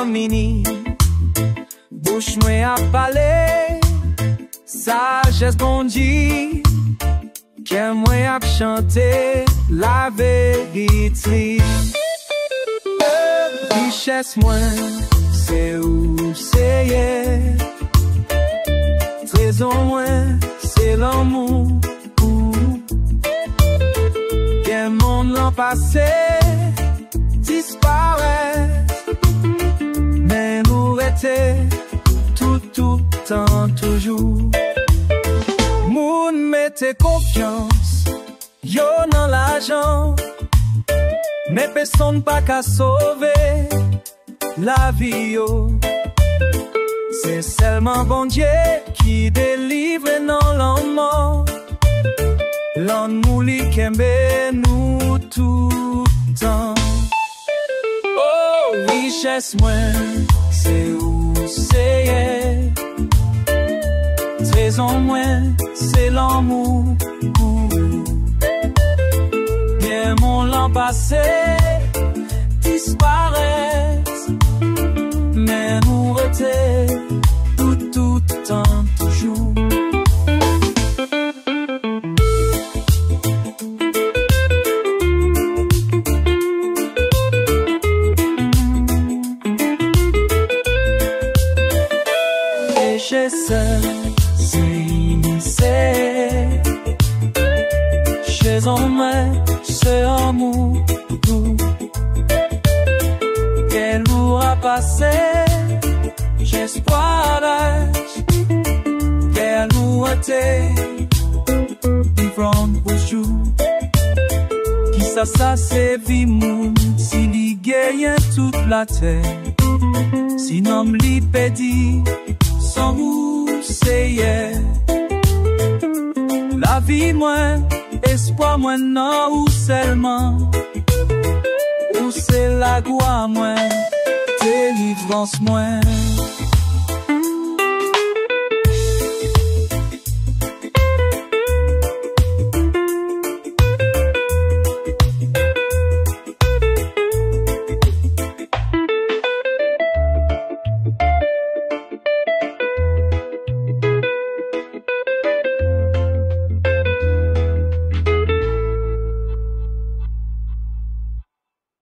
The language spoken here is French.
mini, bouche moi à parler, sagesse bondit, que moi à chanter la vérité. Richesse moi, c'est où c'est, trésor moi, c'est l'amour. Que mon l'an passé disparaît, mais nous était tout temps toujours. Moun mette confiance, yo dans l'argent, mais personne pas qu'à sauver la vie yo. C'est seulement bon Dieu qui délivre non l'homme. L'on nous li kembe nous tout temps. Oh, richesse moi, c'est où c'est, trésor moi, c'est l'amour. Bien mon l'an passé disparaît, mais nous reté tout temps toujours. Chez homme, c'est amour. Quel jour a passé, j'espoir quel jour était différent pour vous. Qui ça c'est vie moun, si li gagne toute la terre, sinon li pedi, sans vous c'est la vie moins, espoir moins, non ou seulement, ou c'est la gloire moins, délivrance moins.